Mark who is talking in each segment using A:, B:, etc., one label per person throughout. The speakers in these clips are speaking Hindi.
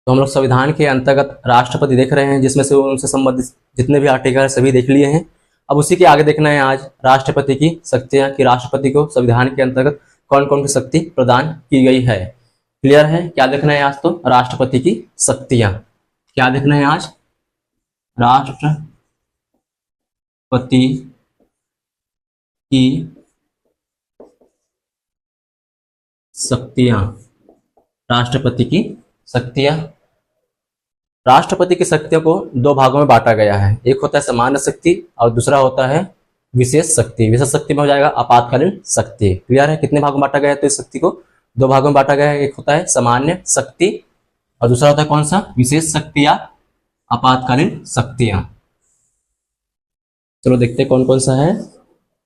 A: तो हम लोग संविधान के अंतर्गत राष्ट्रपति देख रहे हैं, जिसमें से उनसे संबंधित जितने भी आर्टिकल है सभी देख लिए हैं। अब उसी के आगे देखना है आज राष्ट्रपति की शक्तियां, कि राष्ट्रपति को संविधान के अंतर्गत कौन कौन सी शक्ति प्रदान की गई है। क्लियर है? क्या देखना है आज? तो राष्ट्रपति की शक्तियां क्या देखना है आज? राष्ट्रपति की शक्तियां। राष्ट्रपति की शक्तियां। राष्ट्रपति की शक्तियों को दो भागों में बांटा गया है। एक होता है सामान्य शक्ति और दूसरा होता है विशेष शक्ति। विशेष शक्ति में हो जाएगा आपातकालीन शक्ति। क्लियर है? कितने भागों में बांटा गया है? तो इस शक्ति को दो भागों में बांटा गया है। एक होता है सामान्य शक्ति और दूसरा होता है कौन सा? विशेष शक्ति या आपातकालीन शक्तियां। चलो देखते हैं कौन कौन सा है।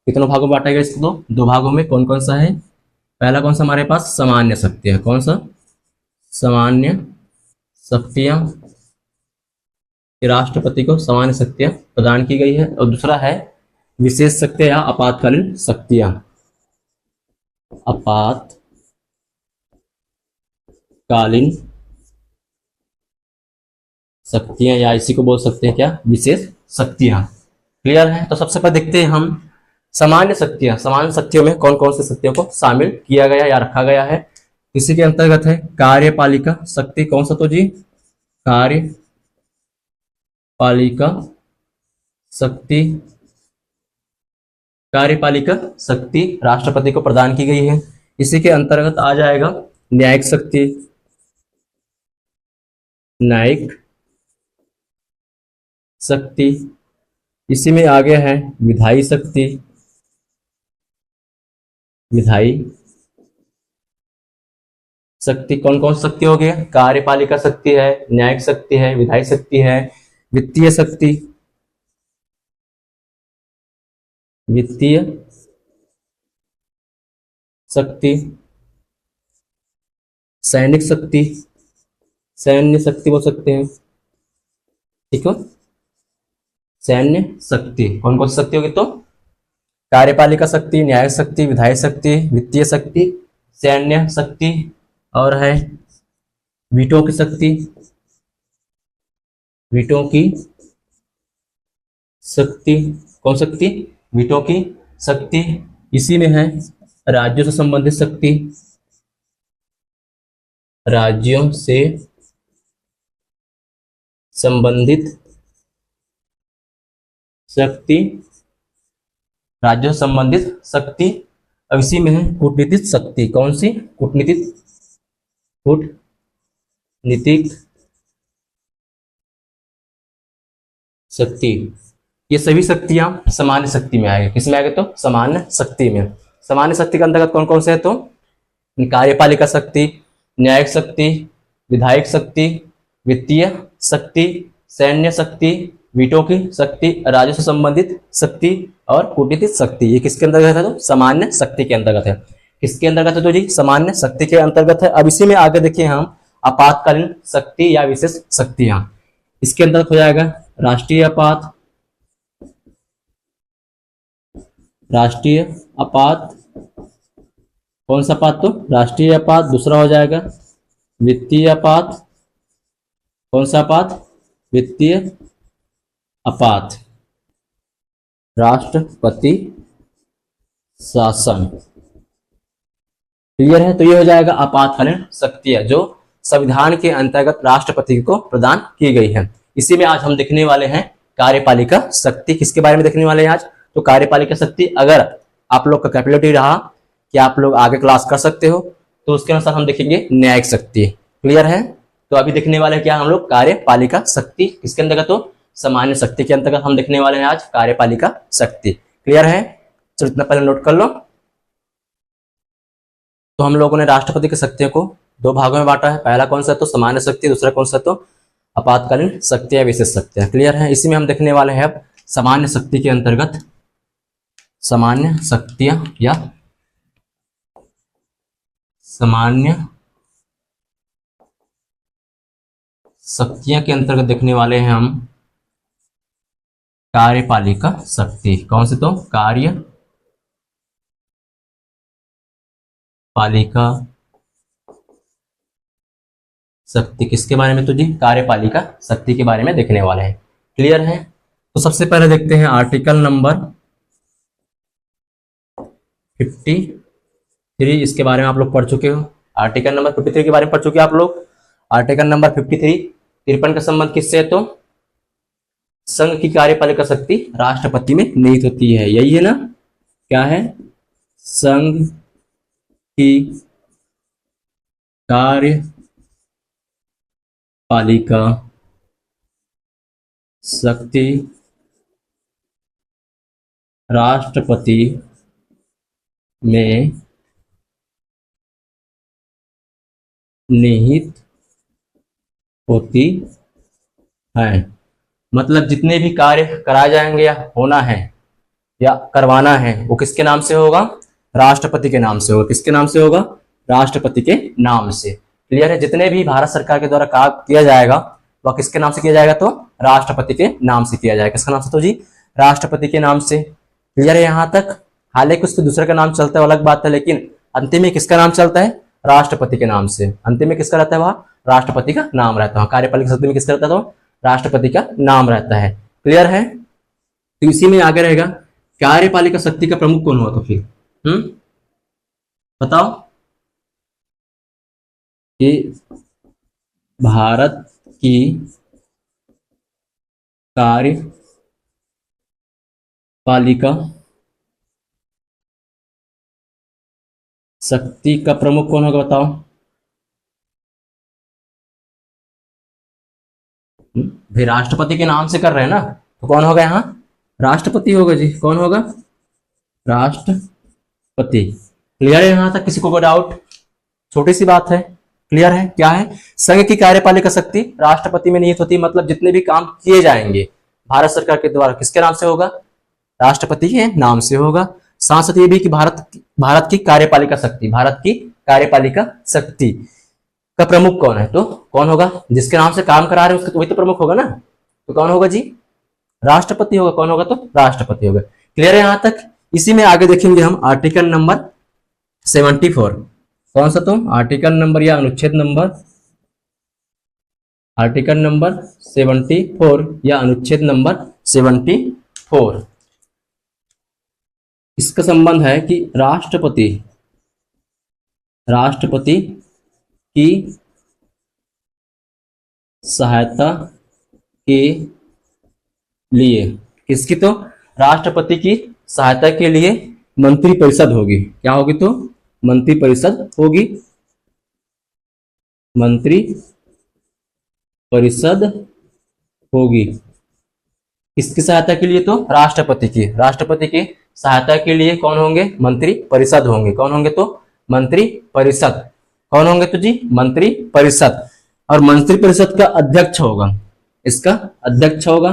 A: कितनों भागों में बांटा गया इसको? दो भागों में। कौन कौन सा है? पहला कौन सा हमारे पास? सामान्य शक्तियां। कौन सा? सामान्य शक्तियां। राष्ट्रपति को सामान्य शक्तियां प्रदान की गई है। और दूसरा है विशेष शक्तियां या आपातकालीन शक्तियां। आपातकालीन शक्तियां या इसी को बोल सकते हैं क्या? विशेष शक्तियां। क्लियर है? तो सबसे पहले देखते हैं हम सामान्य शक्तियां। सामान्य शक्तियों में कौन कौन सी शक्तियों को शामिल किया गया या रखा गया है? इसी के अंतर्गत है कार्यपालिका शक्ति। कौन सा? तो जी कार्यपालिका शक्ति। कार्यपालिका शक्ति राष्ट्रपति को प्रदान की गई है। इसी के अंतर्गत आ जाएगा न्यायिक शक्ति। न्यायिक शक्ति। इसी में आगे है विधायी शक्ति। विधायी शक्ति। कौन कौन शक्ति हो गया? कार्यपालिका शक्ति है, न्यायिक शक्ति है, विधायी शक्ति है, वित्तीय शक्ति। वित्तीय शक्ति, सैनिक शक्ति। सैन्य शक्ति बोल सकते हैं। ठीक है? सैन्य शक्ति। कौन कौन सी शक्ति होगी? तो कार्यपालिका शक्ति, न्यायिक शक्ति, विधायी शक्ति, वित्तीय शक्ति, सैन्य शक्ति और है वीटो की शक्ति। वीटो की शक्ति। कौन शक्ति? वीटो की शक्ति। इसी में है राज्यों से संबंधित शक्ति। राज्यों से संबंधित शक्ति। राज्यों से संबंधित शक्ति। अब इसी में है कूटनीतिक शक्ति। कौन सी? कूटनीतिक शक्ति। ये सभी शक्तियां सामान्य शक्ति में आएगी। किसमें आएगी? तो सामान्य शक्ति में। सामान्य शक्ति के अंतर्गत कौन कौन से है? तो कार्यपालिका शक्ति, न्यायिक शक्ति, विधायिक शक्ति, वित्तीय शक्ति, सैन्य शक्ति, वीटो की शक्ति, राज्यों से संबंधित शक्ति और कूटनीतिक शक्ति। ये किसके अंतर्गत है? तो सामान्य शक्ति के अंतर्गत है। किसके अंतर्गत है? तो जी सामान्य शक्ति के अंतर्गत है। अब इसी में आगे देखिए हम आपातकालीन शक्ति या विशेष शक्तियां। इसके अंतर्गत हो जाएगा राष्ट्रीय आपात। राष्ट्रीय आपात। कौन सा आपात? तो राष्ट्रीय आपात। दूसरा हो जाएगा वित्तीय आपात। कौन सा आपात? वित्तीय आपात। राष्ट्रपति शासन। क्लियर है? तो ये हो जाएगा आपातकालीन शक्तियां जो संविधान के अंतर्गत राष्ट्रपति को प्रदान की गई है। इसी में आज हम देखने वाले हैं कार्यपालिका शक्ति। किसके बारे में देखने वाले हैं आज? तो कार्यपालिका शक्ति। अगर आप लोग का कैपेबिलिटी रहा कि आप लोग आगे क्लास कर सकते हो तो उसके अनुसार हम देखेंगे न्यायिक शक्ति। क्लियर है? तो अभी देखने वाले हैं क्या हम लोग? कार्यपालिका शक्ति। किसके अंतर्गत? तो सामान्य शक्ति के अंतर्गत हम देखने वाले हैं आज कार्यपालिका शक्ति। क्लियर है? चलो इतना पहले नोट कर लो। तो हम लोगों ने राष्ट्रपति की शक्तियों को दो भागों में बांटा है। पहला कौन सा? तो सामान्य शक्ति। दूसरा कौन सा? तो आपातकालीन शक्ति या विशेष शक्तियां। क्लियर है? इसी में हम देखने वाले हैं अब सामान्य शक्ति के अंतर्गत सामान्य शक्तियां या सामान्य शक्तियां के अंतर्गत देखने वाले हैं हम कार्यपालिका शक्ति। कौन सी? तो कार्यपालिका शक्ति किसके बारे में? तो जी कार्यपालिका शक्ति के बारे में देखने वाले हैं। क्लियर है? तो सबसे पहले देखते हैं आर्टिकल नंबर 53, इसके बारे में आप लोग पढ़ चुके हो। आर्टिकल नंबर 53 के बारे में पढ़ चुके हैं आप लोग। आर्टिकल नंबर 53 53 का संबंध किससे है? तो संघ की कार्यपालिका शक्ति राष्ट्रपति में निहित होती है, यही है ना? क्या है? संघ की कार्यपालिका शक्ति राष्ट्रपति में निहित होती है। मतलब जितने भी कार्य कराए जाएंगे या होना है या करवाना है वो किसके नाम से होगा? राष्ट्रपति के नाम से होगा। किसके नाम से होगा? राष्ट्रपति के नाम से। क्लियर है? जितने भी भारत सरकार के द्वारा काम किया जाएगा वह किसके नाम से किया जाएगा? तो राष्ट्रपति के नाम से किया जाएगा। किसका नाम से? तो जी राष्ट्रपति के नाम से। क्लियर है यहाँ तक? हालांकि उसके दूसरे का नाम चलता है अलग बात है, लेकिन अंतिम में किसका नाम चलता है? राष्ट्रपति के नाम से। अंतिम में किसका रहता है? वह राष्ट्रपति का नाम रहता है। कार्यपालिका शक्ति में किसका रहता है? तो राष्ट्रपति का नाम रहता है। क्लियर है? तो इसी में आगे रहेगा कार्यपालिका शक्ति का प्रमुख कौन हुआ? तो फिर बताओ कि भारत की कार्यपालिका शक्ति का प्रमुख कौन होगा? बताओ। भाई राष्ट्रपति के नाम से कर रहे हैं ना, तो कौन होगा यहाँ? राष्ट्रपति होगा जी। कौन होगा? राष्ट्रपति। क्लियर है यहाँ तक? किसी को कोई डाउट? छोटी सी बात है। क्लियर है? क्या है? संघ की कार्यपालिका शक्ति राष्ट्रपति में निहित होती है। मतलब जितने भी काम किए जाएंगे भारत सरकार के द्वारा किसके नाम से होगा? राष्ट्रपति के नाम से होगा। साथ साथ ये भी कि भारत की कार्यपालिका शक्ति का प्रमुख कौन है? तो कौन होगा? जिसके नाम से काम करा रहे हैं उसके तो वही तो प्रमुख होगा ना। तो कौन होगा जी? राष्ट्रपति होगा। कौन होगा? तो राष्ट्रपति होगा। क्लियर है यहाँ तक? इसी में आगे देखेंगे हम आर्टिकल नंबर 74। कौन सा? तो आर्टिकल नंबर या अनुच्छेद नंबर आर्टिकल नंबर 74 या अनुच्छेद नंबर 74। इसका संबंध है कि राष्ट्रपति की सहायता के लिए किसकी? तो राष्ट्रपति की सहायता के लिए मंत्रिपरिषद होगी। क्या होगी? तो मंत्रिपरिषद होगी। मंत्रिपरिषद होगी किसकी सहायता के लिए? तो राष्ट्रपति की सहायता के लिए कौन होंगे? मंत्रिपरिषद होंगे। कौन होंगे? तो मंत्रिपरिषद। कौन होंगे? तो जी मंत्रिपरिषद। और मंत्रिपरिषद का अध्यक्ष होगा। इसका अध्यक्ष होगा।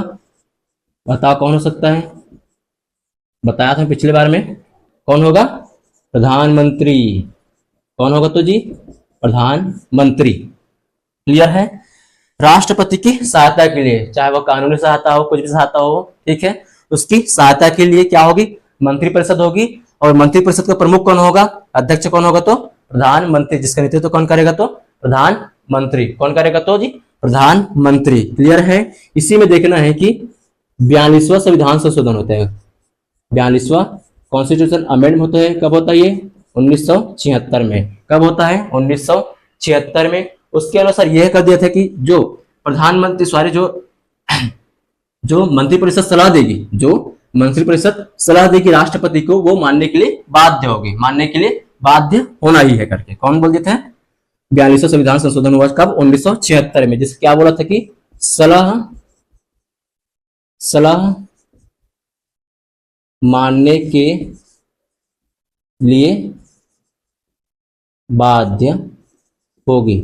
A: बताओ कौन हो सकता है? बताया था पिछले बार में। कौन होगा? प्रधानमंत्री। कौन होगा? तो जी प्रधानमंत्री। क्लियर है? राष्ट्रपति की सहायता के लिए, चाहे वो कानूनी सहायता हो, कुछ भी सहायता हो, ठीक है, उसकी सहायता के लिए क्या होगी? मंत्रिपरिषद होगी। और मंत्रिपरिषद का प्रमुख कौन होगा? अध्यक्ष कौन होगा? तो प्रधानमंत्री। जिसका नेतृत्व तो कौन करेगा? तो प्रधानमंत्री। कौन करेगा? तो जी प्रधानमंत्री। क्लियर है? इसी में देखना है कि 42वां संविधान संशोधन होता है। 42वां कॉन्स्टिट्यूशन अमेंडमेंट होता है। कब होता है ये? 1976 में। कब होता है? 1976 में। उसके अनुसार यह कर दिया था कि जो प्रधानमंत्री जो मंत्रिपरिषद सलाह देगी राष्ट्रपति को, वो मानने के लिए बाध्य होगी। मानने के लिए बाध्य होना ही है करके कौन बोल देते हैं? 42वां संविधान संशोधन हुआ कब? 1976 में। जिससे क्या बोला था कि सलाह मानने के लिए बाध्य होगी।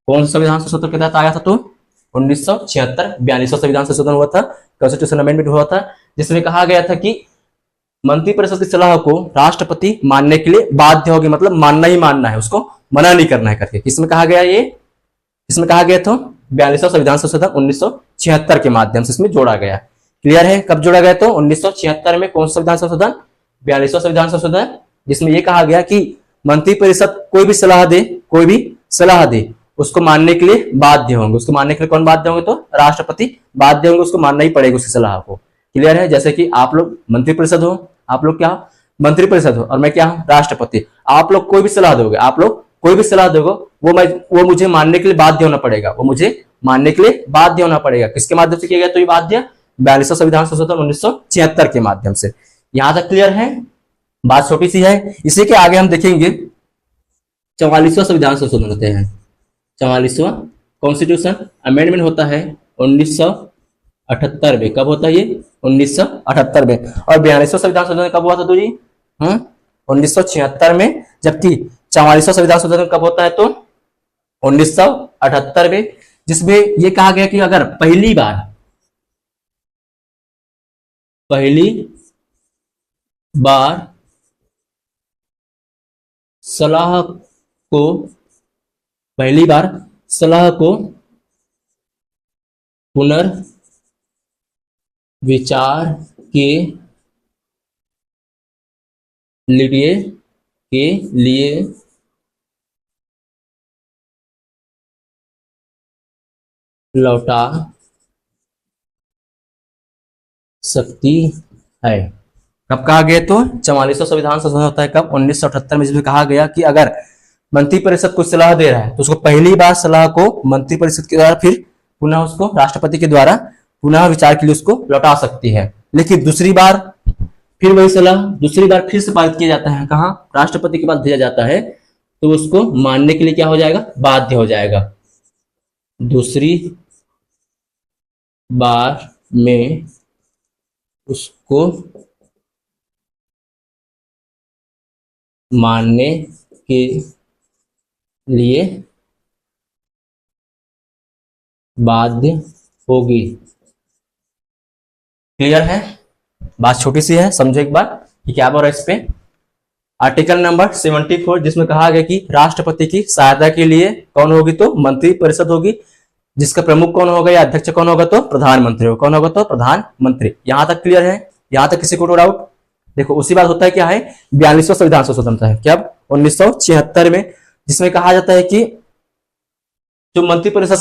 A: कौन सा संविधान संशोधन के तहत आया था? तो 1976 42वां संविधान संशोधन हुआ था, कॉन्स्टिट्यूशन अमेंडमेंट हुआ था, जिसमें कहा गया था कि मंत्रिपरिषद की सलाह को राष्ट्रपति मानने के लिए बाध्य होगी। मतलब मानना ही मानना है, उसको मना नहीं करना है करके। इसमें कहा गया इसमें कहा गया था 42वां संविधान संशोधन 1976 के माध्यम से इसमें जोड़ा गया। क्लियर है? कब जोड़ा गया? तो 1976 में। कौन सा संविधान संशोधन? 42वां संविधान संशोधन, जिसमें यह कहा गया कि मंत्रिपरिषद कोई भी सलाह दे उसको मानने के लिए बाध्य होंगे। उसको मानने के लिए कौन बाध्य होंगे? तो राष्ट्रपति बाध्य होंगे, उसको मानना ही पड़ेगा उसकी सलाह को। क्लियर है? जैसे कि आप लोग मंत्रिपरिषद हो, आप लोग क्या मंत्रिपरिषद हो और मैं क्या हूं? राष्ट्रपति। आप लोग कोई भी सलाह दोगे, आप लोग कोई भी सलाह दोगे, वो मुझे मानने के लिए बाध्य होना पड़ेगा, वो मुझे मानने के लिए बाध्य होना पड़ेगा। किसके माध्यम से किया गया तो ये बाध्य? 42वां संविधान संशोधन 1976 के माध्यम से। यहां तक क्लियर है? बात छोटी सी है। इसी के आगे हम देखेंगे 44वां संविधान संशोधन होते हैं। 44वां कॉन्स्टिट्यूशन अमेंडमेंट होता है 1978 में। कब होता है ये? 1978 में। और 42वां संविधान संशोधन कब हुआ था तो जी? 1976 में। जबकि 44वां संविधान संशोधन कब होता है तो 1978 में, जिसमें यह कहा गया कि अगर पहली बार सलाह को पुनर्विचार के लिए लौटा सकती है। कब कहा गया तो 44वां संविधान संशोधन होता है कब? 1978 में, जिसमें कहा गया कि अगर मंत्रिपरिषद को सलाह दे रहा है तो उसको पहली बार सलाह को मंत्रिपरिषद के द्वारा फिर पुनः उसको राष्ट्रपति के द्वारा पुनः विचार के लिए उसको लौटा सकती है। लेकिन दूसरी बार फिर वही सलाह दूसरी बार फिर से पारित किया जाता है, कहाँ? राष्ट्रपति के पास भेजा जाता है, तो उसको मानने के लिए क्या हो जाएगा? बाध्य हो जाएगा। दूसरी बार में उसको मानने के लिए बाध्य होगी। क्लियर है? बात छोटी सी है, समझो एक बार कि क्या बोल रहा है इस पे। आर्टिकल नंबर 74, जिसमें कहा गया कि राष्ट्रपति की सहायता के लिए कौन होगी तो मंत्रिपरिषद होगी, जिसका प्रमुख कौन होगा या अध्यक्ष कौन होगा तो प्रधानमंत्री होगा। कौन होगा तो प्रधानमंत्री। यहां तक क्लियर है? यहां तक किसी को डाउट? देखो उसी बात होता है क्या है 42वां संविधान संशोधन होता है क्या? 1976 में, जिसमें कहा जाता है कि जो मंत्रिपरिषद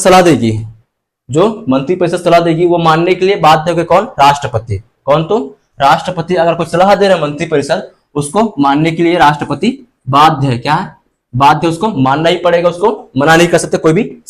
A: सलाह देगी वो मानने के लिए बाध्य होगा कौन? राष्ट्रपति। कौन तो? राष्ट्रपति। अगर कोई सलाह दे रहा है मंत्रिपरिषद, उसको मानने के लिए राष्ट्रपति बाध्य है। क्या है? बाध्य, उसको मानना ही पड़ेगा, उसको मना नहीं कर सकते। कोई भी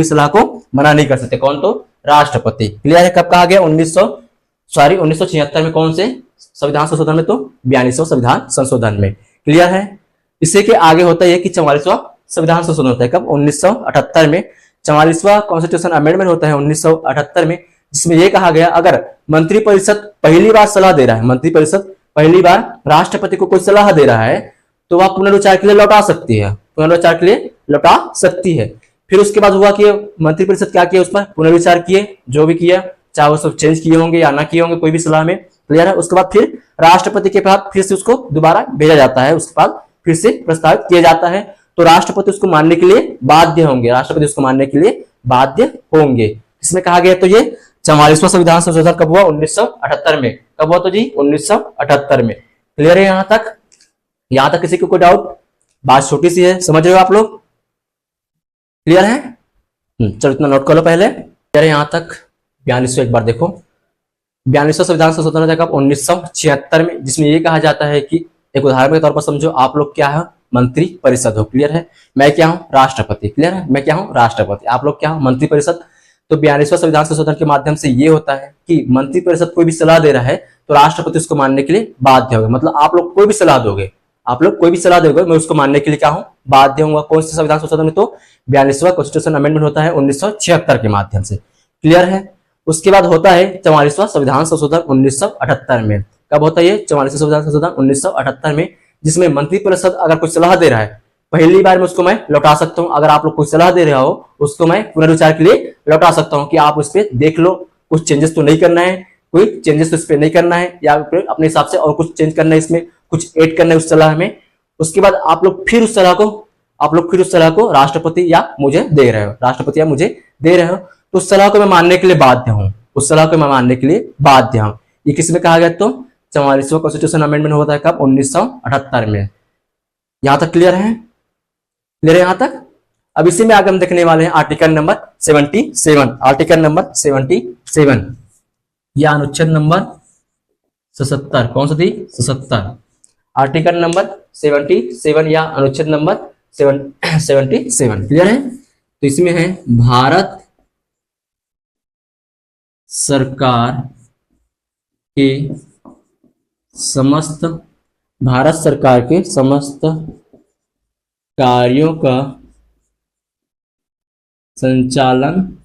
A: सलाह को मना नहीं कर सकते। कौन तो? राष्ट्रपति। क्लियर है? कब कहा गया? 1976 में। कौन से संविधान संशोधन में तो 42वां संविधान संशोधन में। क्लियर है? इसी के आगे होता है कि 44वां संविधान संशोधन होता है कब? 1978 में। 44वां कॉन्स्टिट्यूशन अमेंडमेंट होता है 1978 में, जिसमें यह कहा गया अगर मंत्रिपरिषद पहली बार सलाह दे रहा है, मंत्रिपरिषद पहली बार राष्ट्रपति को कोई सलाह दे रहा है तो वह पुनर्विचार के लिए लौटा सकती है। पुनर्विचार के लिए लौटा सकती है। फिर उसके बाद हुआ कि मंत्रिपरिषद क्या किया? उस पर पुनर्विचार किए, जो भी किया, चाहे वो सब चेंज किए होंगे या ना किए होंगे कोई भी सलाह में। क्लियर है? उसके बाद फिर राष्ट्रपति के पास फिर से उसको दोबारा भेजा जाता है, उसके बाद फिर से प्रस्तावित किया जाता है, तो राष्ट्रपति उसको मानने के लिए बाध्य होंगे। राष्ट्रपति उसको मानने के लिए बाध्य होंगे। इसमें कहा गया तो ये 44वां संविधान संशोधन कब हुआ? 1978 में। कब हुआ तो जी? 1978 में। क्लियर है? यहां तक किसी को कोई डाउट? बात छोटी सी है, समझ रहे हो आप लोग? क्लियर है? चलो इतना नोट कर लो पहले। क्लियर है यहां तक? 42वां एक बार देखो। 42वां संविधान संशोधन होता है कब? 1976 में, जिसमें यह कहा जाता है कि एक उदाहरण के तौर पर समझो, आप लोग क्या है? मंत्री परिषद हो। क्लियर है? मैं क्या हूं? राष्ट्रपति। क्लियर है? मैं क्या हूं? राष्ट्रपति। आप लोग क्या हो? मंत्री परिषद। तो 42वां संविधान संशोधन के माध्यम से ये होता है कि मंत्री परिषद कोई भी सलाह दे रहा है तो राष्ट्रपति उसको मानने के लिए बाध्य होगा। मतलब आप लोग कोई भी सलाह दोगे, मैं उसको मानने के लिए क्या हूं? बाध्य हूँ। कौन से संविधान संशोधन में? तो 42वां कॉन्स्टिट्यूशन अमेंडमेंट होता है 1976 के माध्यम से। क्लियर है? उसके बाद होता है 44वां संविधान संशोधन 1978 में। कब होता है ये 44वां संविधान संशोधन? 1978 में, जिसमें मंत्रिपरिषद अगर कोई सलाह दे रहा है पहली बार में उसको मैं लौटा सकता हूं। अगर आप लोग कोई सलाह दे रहे हो उसको मैं पुनर्विचार के लिए लौटा सकता हूं कि आप उस पर देख लो, कुछ चेंजेस तो नहीं करना है, कोई चेंजेस तो इस पर नहीं करना है, या अपने हिसाब से और कुछ चेंज करना है, इसमें कुछ ऐड करना है उस सलाह में। उसके बाद आप लोग फिर उस सलाह को राष्ट्रपति या मुझे दे रहे हो, तो उस सलाह को मैं मानने के लिए बाध्य हूं। ये किस में कहा गया? तो 44वां कॉन्स्टिट्यूशन अमेंडमेंट होता है कब? 1978 में। यहां तक क्लियर है? यहां तक? अब इसी में आगे हम देखने वाले हैं आर्टिकल नंबर 77। आर्टिकल नंबर 77 या अनुच्छेद नंबर 77। कौन सा थी? 77। आर्टिकल नंबर 77 या अनुच्छेद नंबर 77। क्लियर है? तो इसमें है भारत सरकार के समस्त कार्यों का संचालन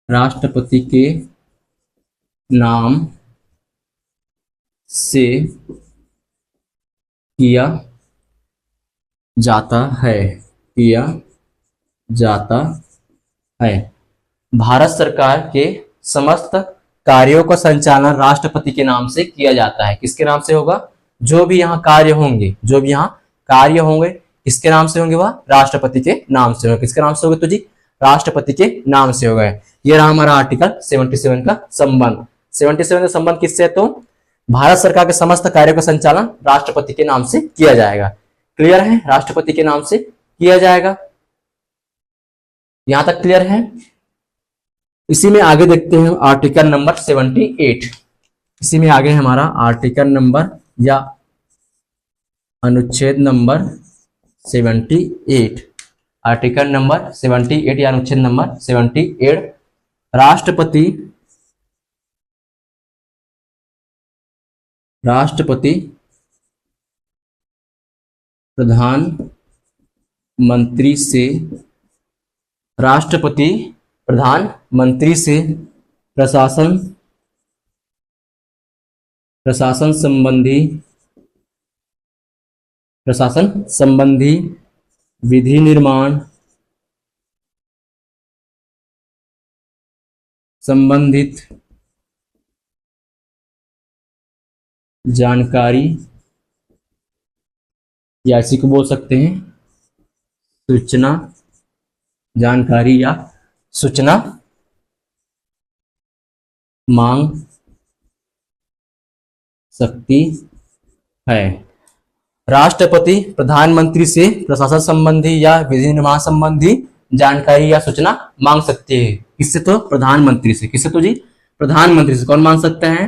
A: राष्ट्रपति के नाम से किया जाता है। भारत सरकार के समस्त कार्यों का संचालन राष्ट्रपति के नाम से किया जाता है। किसके नाम से होगा? जो भी यहाँ कार्य होंगे किसके नाम से होंगे? वह राष्ट्रपति के नाम से होंगे। किसके नाम से होंगे? तो जी राष्ट्रपति के नाम से होगा। ये रहा हमारा आर्टिकल 77 का संबंध। 77 का संबंध किससे है? तो भारत सरकार के समस्त कार्यों का संचालन राष्ट्रपति के नाम से किया जाएगा। क्लियर है? राष्ट्रपति के नाम से किया जाएगा। यहां तक क्लियर है? इसी में आगे देखते हैं आर्टिकल नंबर 78। इसी में आगे हमारा आर्टिकल नंबर या अनुच्छेद नंबर 78। आर्टिकल नंबर 78 या अनुच्छेद नंबर 78। राष्ट्रपति प्रधानमंत्री से प्रशासन संबंधी विधि निर्माण संबंधित जानकारी या इसी को बोल सकते हैं सूचना, जानकारी या सूचना मांग सकती है। राष्ट्रपति प्रधानमंत्री से प्रशासन संबंधी या विधि निर्माण संबंधी जानकारी या सूचना मांग सकती है। किससे? तो प्रधानमंत्री से। किससे? तो जी प्रधानमंत्री से। कौन मांग सकता है?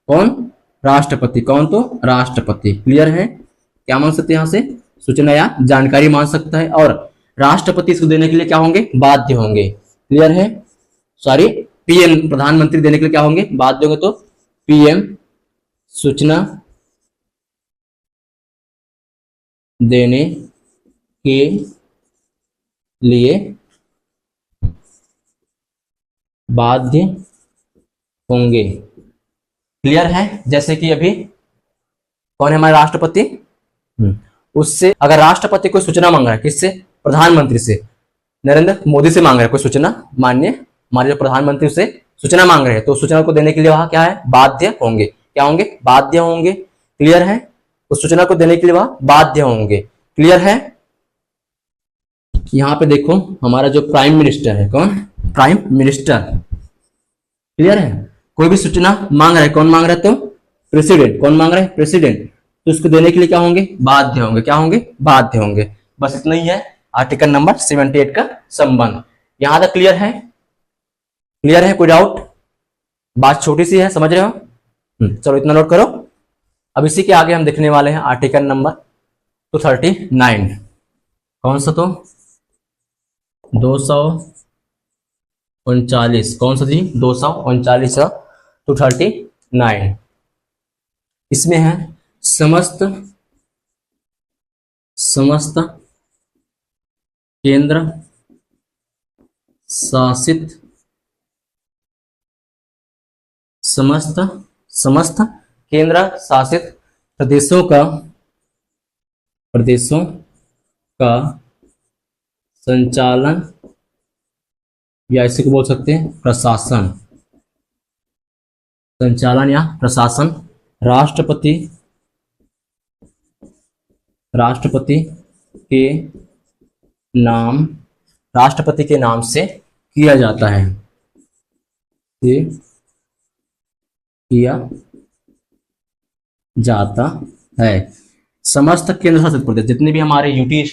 A: कौन? राष्ट्रपति। कौन? तो राष्ट्रपति। क्लियर है? क्या मांग सकते हैं? यहां से सूचना या जानकारी मांग सकता है और राष्ट्रपति इसको देने के लिए क्या होंगे? बाध्य होंगे। क्लियर है? सॉरी, पीएम प्रधानमंत्री देने के लिए क्या होंगे? बाध्य होंगे। तो पीएम सूचना देने के लिए बाध्य होंगे। क्लियर है? जैसे कि अभी कौन है हमारे राष्ट्रपति? उससे अगर राष्ट्रपति कोई सूचना मांग रहा है, किससे? प्रधानमंत्री से। नरेंद्र मोदी से मांग रहा है कोई सूचना, माननीय हमारे जो प्रधानमंत्री से सूचना मांग रहे हैं, तो सूचना को देने के लिए वहां क्या है? बाध्य होंगे। क्या होंगे? बाध्य होंगे। क्लियर है? उस सूचना को देने के लिए वह बाध्य होंगे। क्लियर है? यहां पे देखो हमारा जो प्राइम मिनिस्टर है, कौन? Prime minister. क्लियर है? कोई भी सूचना मांग रहा है, कौन मांग रहा है? तो प्रेसिडेंट। कौन मांग रहा है? प्रेसिडेंट। तो उसको देने के लिए क्या होंगे? बाध्य होंगे। क्या होंगे? बाध्य होंगे। बस इतना ही है आर्टिकल नंबर 78 का संबंध। यहां तक क्लियर है? क्लियर है? कोई डाउट? बात छोटी सी है, समझ रहे हो? चलो इतना नोट करो। अब इसी के आगे हम देखने वाले हैं आर्टिकल नंबर 239। कौन सा? तो 239। कौन सा जी? 239 239। इसमें है समस्त केंद्र शासित समस्त केंद्र शासित प्रदेशों का संचालन या इसी को बोल सकते हैं प्रशासन। संचालन या प्रशासन राष्ट्रपति के नाम से किया जाता है। किया जाता है। समस्त केंद्र शासित प्रदेश, जितने भी हमारे यूटी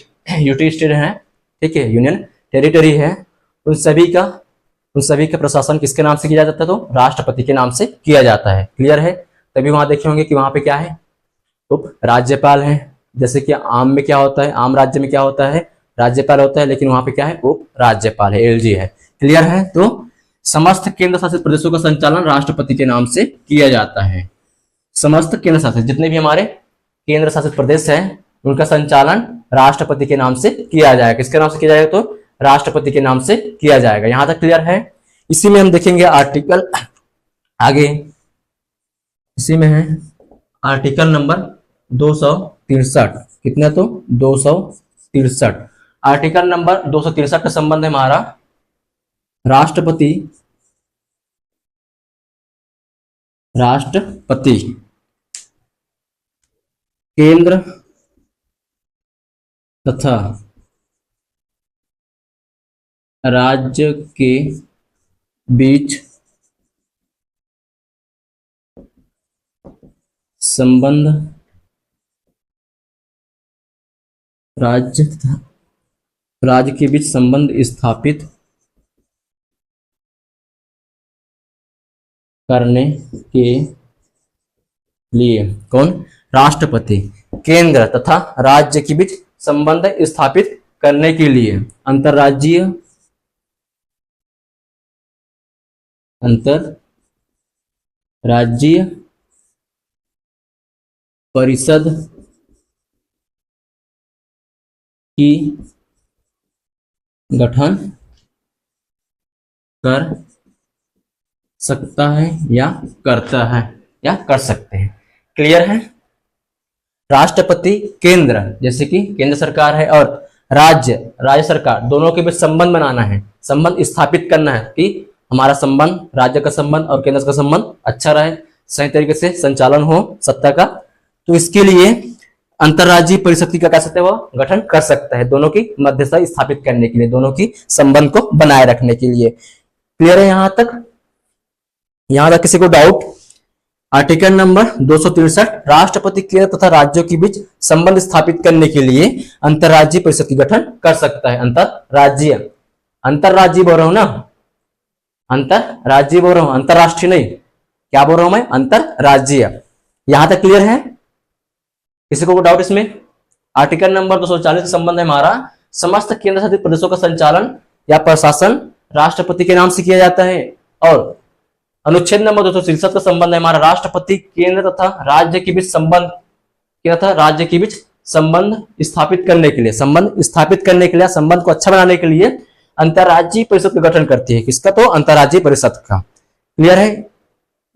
A: स्टेट हैं, ठीक है, यूनियन टेरिटरी है, उन सभी का प्रशासन किसके नाम से किया जाता है? तो राष्ट्रपति के नाम से किया जाता है। क्लियर है? तभी वहां देखे होंगे कि वहां पे क्या है? उप राज्यपाल है। जैसे कि आम में क्या होता है, आम राज्य में क्या होता है? राज्यपाल होता है, लेकिन वहां पे क्या है? उप राज्यपाल है, एलजी है। क्लियर है? तो समस्त केंद्र शासित प्रदेशों का संचालन राष्ट्रपति के नाम से किया जाता है। समस्त केंद्र शासित, जितने भी हमारे केंद्र शासित प्रदेश हैं, उनका संचालन राष्ट्रपति के नाम से किया जाएगा। किसके नाम से किया जाएगा? तो राष्ट्रपति के नाम से किया जाएगा। यहां तक क्लियर है? इसी में हम देखेंगे आर्टिकल आगे, इसी में है आर्टिकल नंबर 263। कितना? तो 263। आर्टिकल नंबर 263 का संबंध है हमारा राष्ट्रपति केंद्र तथा राज्य के बीच संबंध, राज्य के बीच संबंध स्थापित करने के लिए, कौन? राष्ट्रपति केंद्र तथा राज्य के बीच संबंध स्थापित करने के लिए अंतर्राज्यीय परिषद की गठन कर सकता है या करता है या कर सकते हैं। क्लियर है? राष्ट्रपति केंद्र, जैसे कि केंद्र सरकार है, और राज्य सरकार, दोनों के बीच संबंध बनाना है, संबंध स्थापित करना है कि हमारा संबंध, राज्य का संबंध और केंद्र का संबंध अच्छा रहे, सही तरीके से संचालन हो सत्ता का। तो इसके लिए अंतर्राज्यीय परिषद का कह सकते हैं, वो गठन कर सकता है, दोनों की मध्यस्थता स्थापित करने के लिए, दोनों की संबंध को बनाए रखने के लिए। क्लियर है यहां तक? यहां तक किसी को डाउट? आर्टिकल नंबर 263, राष्ट्रपति केंद्र तथा राज्यों के बीच संबंध स्थापित करने के लिए अंतर्राज्यीय परिषद की गठन कर सकता है। अंतर्राज्यीय बोल रहा हूं ना, अंतर्राज्यीय बोल रहा हूं, अंतरराष्ट्रीय नहीं। क्या बोल रहा हूं मैं? अंतर्राज्यीय। यहां तक क्लियर है? किसी को डाउट इसमें? आर्टिकल नंबर 240 का संबंध है हमारा समस्त केंद्र शासित प्रदेशों का संचालन या प्रशासन राष्ट्रपति के नाम से किया जाता है, और अनुच्छेद नंबर 263 का संबंध है हमारा राष्ट्रपति केंद्र तथा राज्य के बीच संबंध स्थापित करने के लिए, संबंध को अच्छा बनाने के लिए अंतर्राज्यीय परिषद का गठन करती है। किसका? तो अंतर्राज्यीय परिषद का। क्लियर है?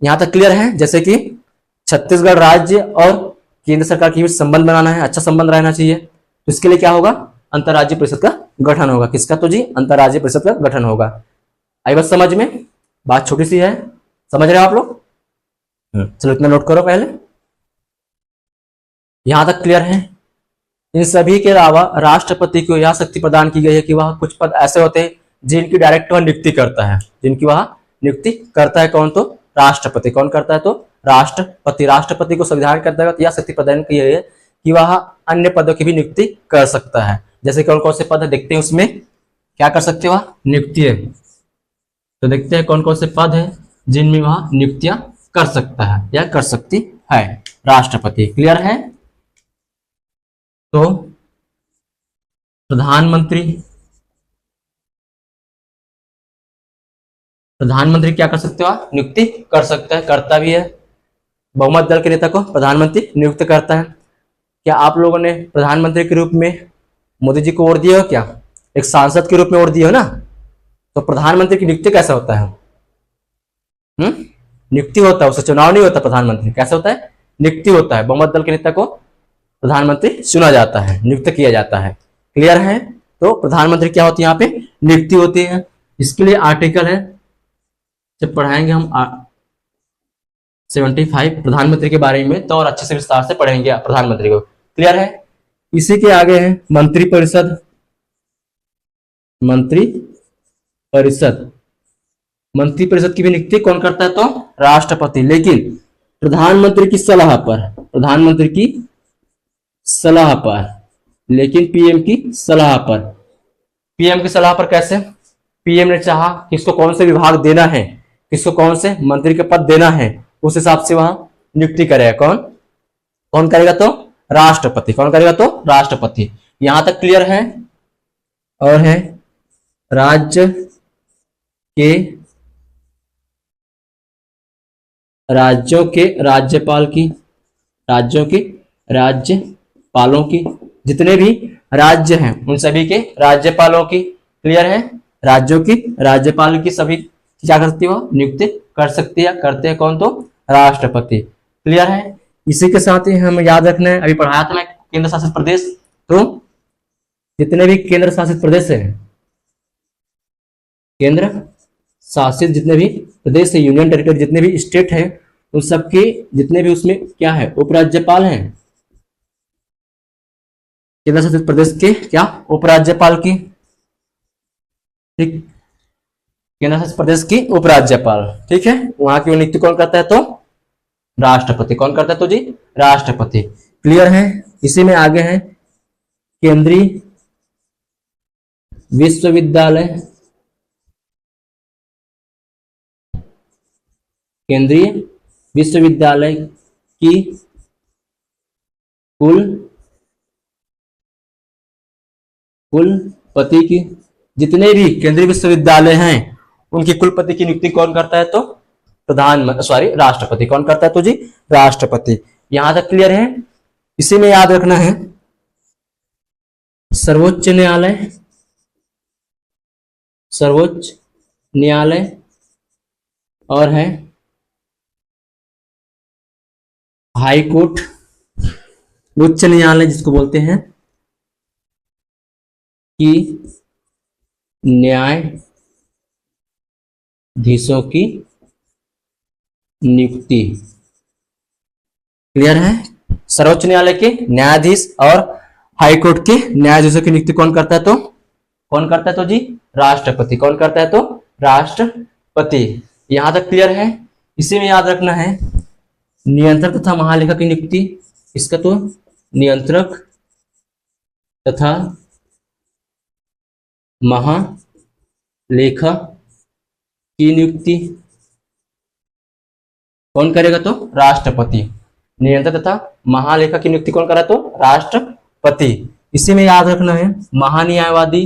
A: यहां तक क्लियर है? जैसे कि छत्तीसगढ़ राज्य और केंद्र सरकार के बीच संबंध बनाना है, अच्छा संबंध रहना चाहिए, तो इसके लिए क्या होगा? अंतर्राज्यीय परिषद का गठन होगा। किसका? तो जी अंतर्राज्यीय परिषद का गठन होगा। आई बात समझ में? बात छोटी सी है, समझ रहे हो आप लोग? चलो इतना नोट करो पहले। यहां तक क्लियर है? इन सभी के अलावा राष्ट्रपति को यह शक्ति प्रदान की गई है कि वह कुछ पद ऐसे होते हैं जिनकी डायरेक्ट वह नियुक्ति करता है, कौन? तो राष्ट्रपति। कौन करता है? तो राष्ट्रपति को संविधान के अंतर्गत यह शक्ति प्रदान की गई है कि वह अन्य पदों की भी नियुक्ति कर सकता है। जैसे कौन कौन से पद देखते हैं, उसमें क्या कर सकते हो? नियुक्ति है। तो देखते हैं कौन कौन से पद है जिनमें वह नियुक्तियां कर सकता है या कर सकती है राष्ट्रपति। क्लियर है? तो प्रधानमंत्री क्या कर सकते हो? नियुक्ति कर सकता है, करता भी है। बहुमत दल के नेता को प्रधानमंत्री नियुक्त करता है। क्या आप लोगों ने प्रधानमंत्री के रूप में मोदी जी को वोट दिए हो? क्या एक सांसद के रूप में वोट दिए हो ना? तो प्रधानमंत्री की नियुक्ति कैसे होता है? नियुक्ति होता है, उससे चुनाव नहीं होता। प्रधानमंत्री कैसे होता है? नियुक्ति होता है। बहुमत दल के नेता को प्रधानमंत्री चुना जाता है, नियुक्त किया जाता है। क्लियर है? तो प्रधानमंत्री क्या होती है? यहाँ पे नियुक्ति होती है। इसके लिए आर्टिकल है, जब पढ़ाएंगे हम 75 प्रधानमंत्री के बारे में, तो और अच्छे से विस्तार से पढ़ेंगे प्रधानमंत्री को। क्लियर है? इसी के आगे है मंत्रिपरिषद की भी नियुक्ति कौन करता है? तो राष्ट्रपति। लेकिन प्रधानमंत्री की सलाह पर, लेकिन पीएम की सलाह पर। पीएम की सलाह पर कैसे? पीएम ने चाहा किसको कौन से विभाग देना है, किसको कौन से मंत्री के पद देना है, उस हिसाब से वहां नियुक्ति करेगा। कौन कौन करेगा? तो राष्ट्रपति। कौन करेगा? तो राष्ट्रपति। यहां तक क्लियर है? और है राज्य के राज्यों के राज्यपाल की, राज्यों के राज्यपालों की, जितने भी राज्य हैं उन सभी के राज्यपालों की। क्लियर है? राज्यों की राज्यपाल की सभी क्या करती है? नियुक्ति कर सकती है। करते हैं कौन? तो राष्ट्रपति। क्लियर है? इसी के साथ ही हम याद रखना है, अभी पढ़ाया था मैं केंद्र शासित प्रदेश, तो जितने भी केंद्र शासित प्रदेश है, केंद्र शासित जितने भी प्रदेश है, यूनियन टेरिटरी जितने भी स्टेट है, उन सबके जितने भी उसमें क्या है? उपराज्यपाल हैं। केंद्र शासित प्रदेश के क्या? उपराज्यपाल की। ठीक, केंद्र शासित प्रदेश की उपराज्यपाल। ठीक है, वहां की नियुक्ति कौन करता है? तो राष्ट्रपति। कौन करता है? तो जी राष्ट्रपति। क्लियर है? इसी में आगे है केंद्रीय विश्वविद्यालय, केंद्रीय विश्वविद्यालय की कुलपति की, जितने भी केंद्रीय विश्वविद्यालय हैं उनकी कुलपति की नियुक्ति कौन करता है? तो राष्ट्रपति। कौन करता है? तो जी राष्ट्रपति। यहां तक क्लियर है? इसी में याद रखना है सर्वोच्च न्यायालय, सर्वोच्च न्यायालय, और है हाई कोर्ट, उच्च न्यायालय जिसको बोलते हैं, की न्यायाधीशों की नियुक्ति। क्लियर है? सर्वोच्च न्यायालय के न्यायाधीश और हाई कोर्ट के न्यायाधीशों की नियुक्ति कौन करता है? तो कौन करता है? तो जी राष्ट्रपति। कौन करता है? तो राष्ट्रपति। यहां तक क्लियर है? इसी में याद रखना है नियंत्रक तथा महालेखा की नियुक्ति। इसका तो नियंत्रक तथा महालेखा की नियुक्ति कौन करेगा? तो राष्ट्रपति। नियंत्रक तथा महालेखा की नियुक्ति कौन करा? तो राष्ट्रपति। इसी में याद रखना है महान्यायवादी,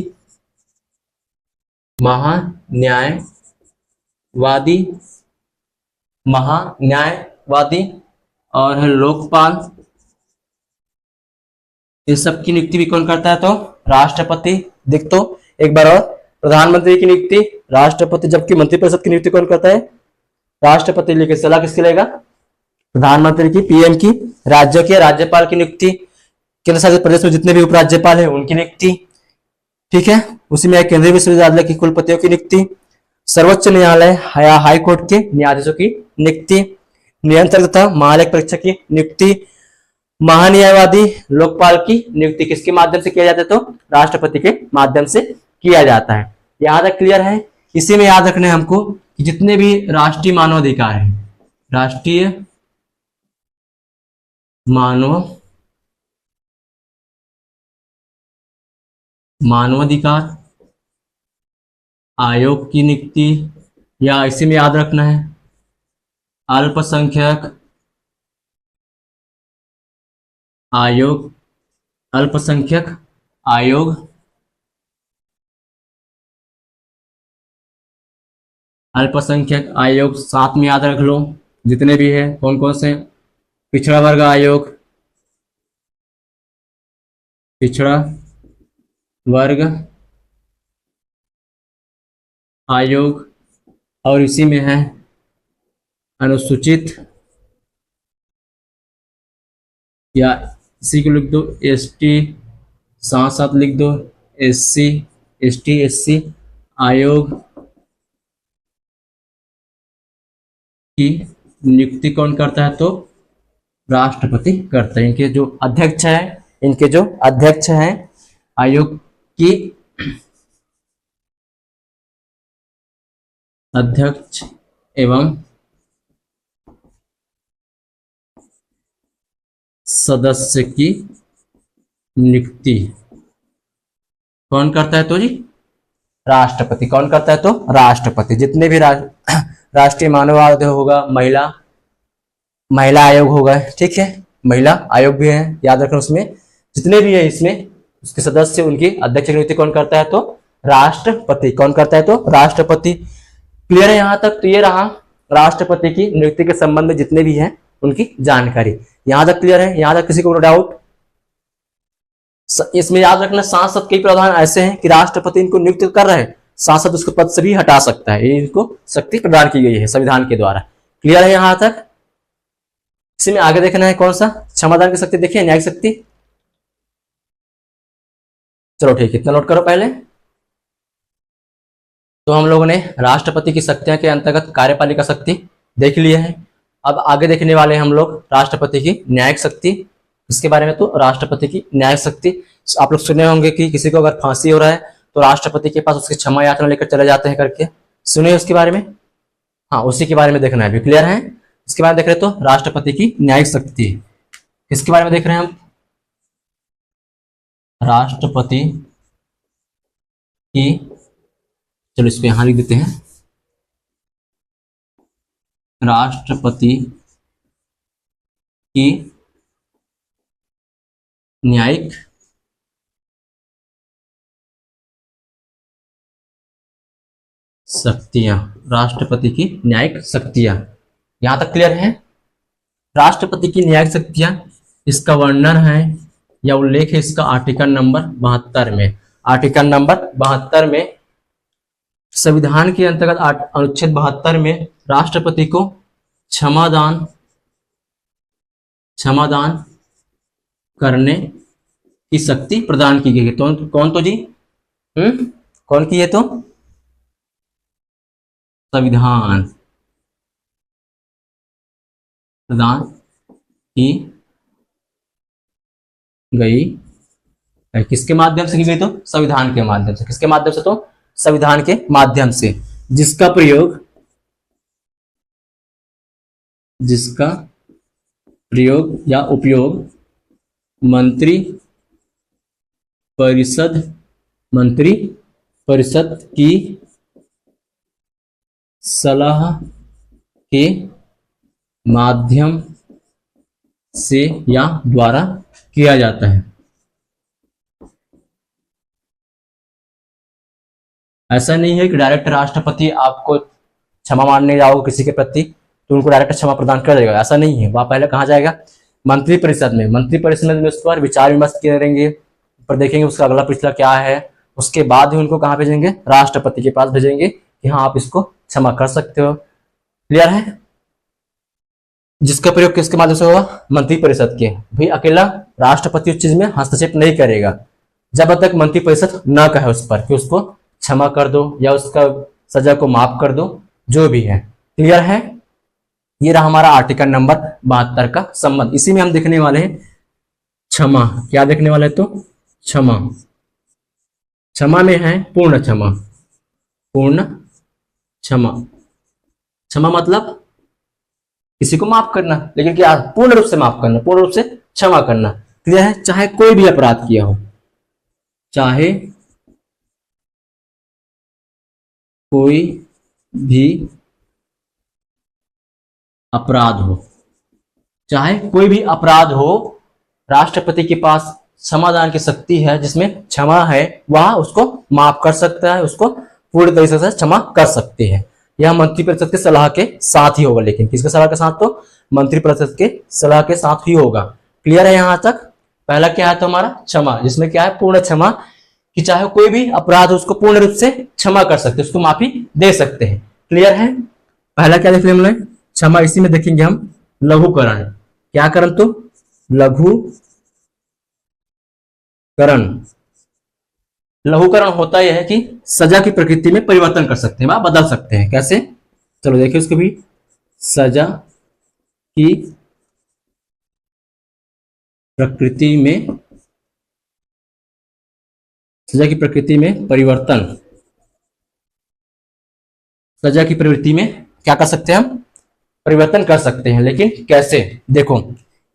A: महान्यायवादी, महान्यायवादी और है लोकपाल, इन सब की नियुक्ति भी कौन करता है? तो राष्ट्रपति। देख तो एक बार और, प्रधानमंत्री की नियुक्ति राष्ट्रपति, जबकि मंत्रिपरिषद की नियुक्ति कौन करता है? राष्ट्रपति। लेकिन सलाह किसकी लेगा? प्रधानमंत्री की, पीएम की। राज्य के राज्यपाल की नियुक्ति, केंद्र शासित प्रदेश में जितने भी उपराज्यपाल हैं उनकी नियुक्ति। ठीक है, उसी में केंद्रीय विश्वविद्यालय की कुलपतियों की नियुक्ति, सर्वोच्च न्यायालय या हाई कोर्ट के न्यायाधीशों की नियुक्ति, नियंत्रक तथा महालेखा परीक्षक की नियुक्ति, महान्यायवादी, लोकपाल की नियुक्ति किसके माध्यम से किया जाता है? तो राष्ट्रपति के माध्यम से किया जाता है। यहां तक क्लियर है? इसी में याद रखना है हमको कि जितने भी राष्ट्रीय मानवाधिकार है, राष्ट्रीय मानवाधिकार आयोग की नियुक्ति, या इसी में याद रखना है अल्पसंख्यक आयोग, अल्पसंख्यक आयोग, अल्पसंख्यक आयोग साथ में याद रख लो जितने भी है कौन कौन से। पिछड़ा वर्ग आयोग, पिछड़ा वर्ग आयोग, और इसी में है अनुसूचित, या इसी को लिख दो एसटी, साथ साथ लिख दो एससी, एसटी, एससी आयोग की नियुक्ति कौन करता है? तो राष्ट्रपति करता है। इनके जो अध्यक्ष हैं आयोग की, अध्यक्ष एवं सदस्य की नियुक्ति कौन करता है तो जी? राष्ट्रपति। कौन करता है तो? राष्ट्रपति। जितने भी राष्ट्रीय मानव आयोग होगा, महिला आयोग होगा, ठीक है, महिला आयोग भी है, याद रखना। उसमें जितने भी है, इसमें उसके सदस्य, उनकी अध्यक्ष नियुक्ति कौन करता है तो? राष्ट्रपति। कौन करता है तो? राष्ट्रपति। क्लियर है यहां तक? तो ये रहा राष्ट्रपति की नियुक्ति के संबंध में जितने भी हैं उनकी जानकारी। यहां तक क्लियर है? यहां तक किसी को डाउट? इसमें याद रखना, सांसद के प्रावधान ऐसे हैं कि राष्ट्रपति इनको नियुक्त कर रहे हैं, सांसद उसको पद से भी हटा सकता है। ये इनको शक्ति प्रदान की गई है संविधान के द्वारा। क्लियर है यहां तक? इसी में आगे देखना है कौन सा? क्षमादान की शक्ति देखिए, न्यायिक शक्ति। चलो ठीक है, इतना नोट करो पहले। तो हम लोगों ने राष्ट्रपति की शक्तियां के अंतर्गत कार्यपालिका शक्ति देख लिया है। अब आगे देखने वाले हैं हम लोग राष्ट्रपति की न्यायिक शक्ति। इसके बारे में तो राष्ट्रपति की न्यायिक शक्ति आप लोग सुने होंगे कि किसी को अगर फांसी हो रहा है तो राष्ट्रपति के पास उसकी क्षमा याचना लेकर चले जाते हैं करके, सुने उसके बारे में? हाँ, उसी के बारे में देखना है अभी। क्लियर है? इसके बारे में देख रहे तो राष्ट्रपति की न्यायिक शक्ति। किसके बारे में देख रहे हैं हम? राष्ट्रपति की, चलो इसको यहां लिख देते हैं, राष्ट्रपति की न्यायिक शक्तियां। राष्ट्रपति की न्यायिक शक्तियां यहां तक क्लियर है? राष्ट्रपति की न्यायिक शक्तियां, इसका वर्णन है या उल्लेख है इसका आर्टिकल नंबर 72 में। आर्टिकल नंबर 72 में संविधान के अंतर्गत अनुच्छेद 72 में राष्ट्रपति को क्षमादान करने की शक्ति प्रदान की गई है। तो कौन तो जी? कौन की है तो? संविधान प्रदान की गई है। किसके माध्यम से की गई तो? संविधान के माध्यम से। किसके माध्यम से तो? संविधान के माध्यम से, जिसका प्रयोग या उपयोग मंत्री परिषद की सलाह के माध्यम से या द्वारा किया जाता है। ऐसा नहीं है कि डायरेक्ट राष्ट्रपति आपको क्षमा मांगने जाओ किसी के प्रति तो उनको डायरेक्ट क्षमा प्रदान कर देगा, ऐसा नहीं है। वह पहले कहाँ जाएगा? मंत्री परिषद में। मंत्री परिषद में उस पर विचार विमर्श करेंगे, पर देखेंगे उसका अगला पिछला क्या है, उसके बाद ही उनको कहाँ भेजेंगे? राष्ट्रपति के पास भेजेंगे कि हाँ आप इसको क्षमा कर सकते हो। क्लियर है? जिसका प्रयोग किसके माध्यम से होगा? मंत्री परिषद के। भाई अकेला राष्ट्रपति उस चीज में हस्तक्षेप नहीं करेगा जब तक मंत्री परिषद न कहे उस पर कि उसको क्षमा कर दो या उसका सजा को माफ कर दो, जो भी है। क्लियर है? ये रहा हमारा आर्टिकल नंबर 72 का संबंध। इसी में हम देखने वाले हैं क्षमा। क्या देखने वाले हैं तो? क्षमा। क्षमा में है पूर्ण क्षमा। पूर्ण क्षमा। क्षमा मतलब किसी को माफ करना, लेकिन क्या? पूर्ण रूप से माफ करना, पूर्ण रूप से क्षमा करना। क्लियर है? चाहे कोई भी अपराध किया हो, चाहे कोई भी अपराध हो, चाहे कोई भी अपराध हो, राष्ट्रपति के पास क्षमादान की शक्ति है, जिसमें क्षमा है, वह उसको माफ कर सकता है, उसको पूरी तरीके से क्षमा कर सकते हैं। यह मंत्रिपरिषद के सलाह के साथ ही होगा। लेकिन किसके सलाह के साथ तो? मंत्रिपरिषद के सलाह के साथ ही होगा। क्लियर है यहां तक? पहला क्या है तो हमारा क्षमा, जिसमें क्या है? पूर्ण क्षमा, कि चाहे कोई भी अपराध उसको पूर्ण रूप से क्षमा कर सकते हैं, उसको माफी दे सकते हैं। क्लियर है? पहला क्या देख लिया हमने? क्षमा। इसी में देखेंगे हम लघुकरण। क्या करण तो? लघुकरण। लघुकरण होता यह है कि सजा की प्रकृति में परिवर्तन कर सकते हैं, बदल सकते हैं। कैसे? चलो देखिए उसको भी। सजा की प्रकृति में परिवर्तन। सजा की प्रवृत्ति में क्या कर सकते हैं हम? परिवर्तन कर सकते हैं। लेकिन कैसे? देखो,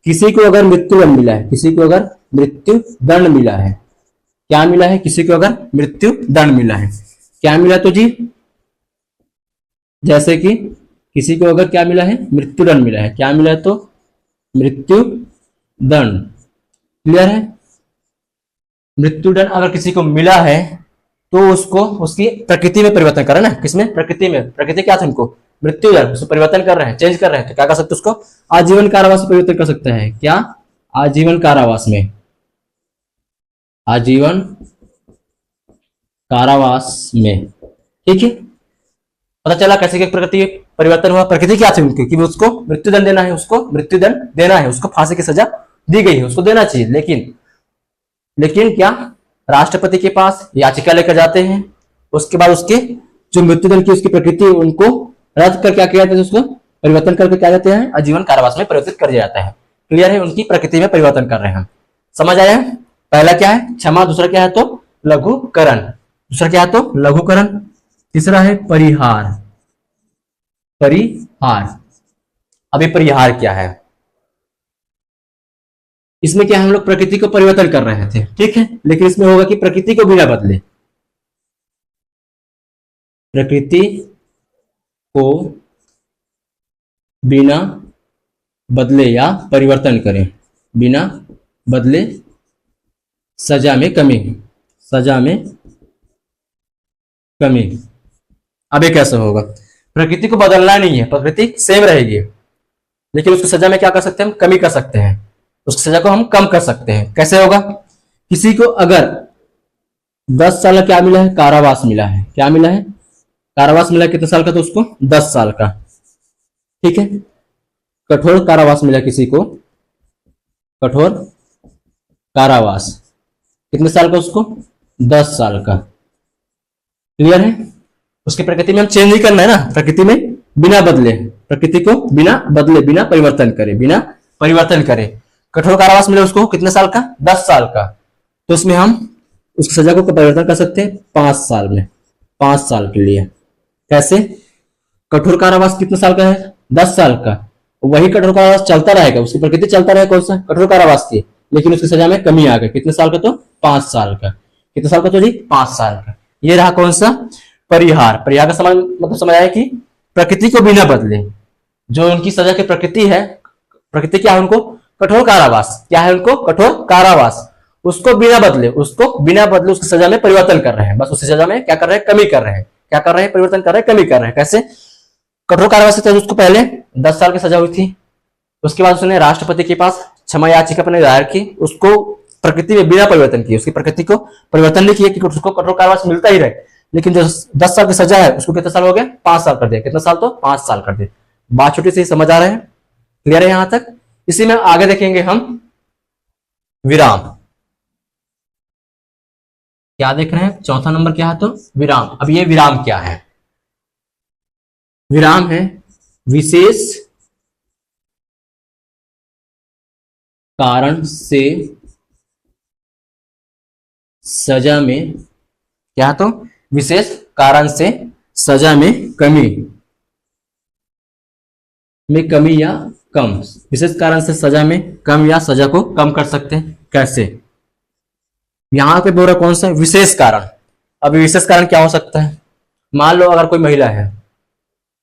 A: किसी को अगर मृत्युदंड मिला है, किसी को अगर मृत्यु दंड मिला है, क्या मिला है, किसी को अगर मृत्यु दंड मिला है, क्या मिला तो जी, जैसे कि किसी को अगर क्या मिला है, मृत्युदंड मिला है, क्या मिला है तो मृत्यु दंड। क्लियर है? मृत्युदंड अगर किसी को मिला है तो उसको उसकी प्रकृति में परिवर्तन कर रहे हैं ना, किसमें, प्रकृति में। प्रकृति क्या था उनको, मृत्युदंड, उसको परिवर्तन कर रहे हैं, चेंज कर रहे हैं, तो क्या कर सकते उसको आजीवन कारावास में परिवर्तन कर सकते हैं। क्या, आजीवन कारावास में, आजीवन कारावास में। ठीक है, पता चला कैसे कि प्रकृति परिवर्तन हुआ। प्रकृति क्या थी उनकी कि उसको मृत्युदंड देना है, उसको मृत्युदंड देना है, उसको फांसी की सजा दी गई है, उसको देना चाहिए। लेकिन क्या, राष्ट्रपति के पास याचिका लेकर जाते हैं, उसके बाद उसके जो मृत्युदंड की उसकी प्रकृति उनको रद्द कर क्या किया जाता है, उसको परिवर्तन करके क्या जाते हैं, आजीवन कारावास में परिवर्तित कर दिया जाता है। क्लियर है? उनकी प्रकृति में परिवर्तन कर रहे हैं हम। समझ आया? पहला क्या है, क्षमा, दूसरा क्या है तो लघुकरण, दूसरा क्या है तो लघुकरण, तीसरा है परिहार। परिहार, अभी परिहार क्या है, इसमें क्या हम लोग प्रकृति को परिवर्तन कर रहे थे, ठीक है, लेकिन इसमें होगा कि प्रकृति को बिना बदले, प्रकृति को बिना बदले या परिवर्तन करें, बिना बदले सजा में कमी, सजा में कमी। अब ये कैसे होगा, प्रकृति को बदलना नहीं है, प्रकृति सेम रहेगी, लेकिन उसकी सजा में क्या कर सकते हैं हम, कमी कर सकते हैं, उसकी सजा को हम कम कर सकते हैं। कैसे होगा, किसी को अगर 10 साल का क्या मिला है, कारावास मिला है, क्या मिला है, कारावास मिला है, कितने साल का, तो उसको 10 साल का। ठीक है, कठोर कारावास मिला किसी को, कठोर कारावास, कितने साल का, उसको 10 साल का। क्लियर है? उसकी प्रकृति में हम चेंज नहीं करना है ना, प्रकृति में बिना बदले, प्रकृति को बिना बदले, बिना परिवर्तन करे, बिना परिवर्तन करे। कठोर कारावास मिले उसको कितने साल का, 10 साल का, तो उसमें हम उसकी सजा को परिवर्तन कर सकते हैं 5 साल में, 5 साल के लिए। कैसे, कठोर कारावास कितने साल का है, 10 साल का, वही कठोर कारावास चलता रहेगा, उसकी प्रकृति चलता रहेगा कौन सा, कठोर कारावास की, लेकिन उसकी सजा में कमी आ गई, कितने साल का तो 5 साल का, कितने साल का तो जी 5 साल का। ये रहा कौन सा, परिहार। परिहार का समझ मतलब समझ आया कि प्रकृति को बिना बदले, जो उनकी सजा की प्रकृति है, प्रकृति क्या है उनको, कठोर कारावास, क्या है उनको, कठोर कारावास, उसको बिना बदले, उसको बिना बदले उसकी सजा में परिवर्तन कर रहे हैं, बस उसकी सजा में क्या कर रहे हैं, कमी कर रहे हैं, क्या कर रहे हैं, परिवर्तन कर रहे हैं, कमी कर रहे हैं। कैसे, कठोर कारावास से उसको पहले 10 साल की सजा हुई थी, उसके बाद उसने राष्ट्रपति के पास क्षमा याचिका अपने दायर की, उसको प्रकृति में बिना परिवर्तन किए, उसकी प्रकृति को परिवर्तन नहीं किया कि उसको कठोर कारावास मिलता ही रहे, लेकिन जो 10 साल की सजा है उसको कितने साल हो गए, 5 साल कर दिया, कितना साल तो 5 साल कर दिया। बात छोटी सी समझ आ रहे हैं, क्लियर है यहां तक? इसी में आगे देखेंगे हम विराम। क्या देख रहे हैं, चौथा नंबर क्या है तो विराम। अब ये विराम क्या है, विराम है विशेष कारण से सजा में, क्या तो विशेष कारण से सजा में कमी, या कम, विशेष कारण से सजा में कम या सजा को कम कर सकते हैं। कैसे, यहां पे बोल रहा कौन सा, विशेष कारण। अब विशेष कारण क्या हो सकता है, मान लो अगर कोई महिला है,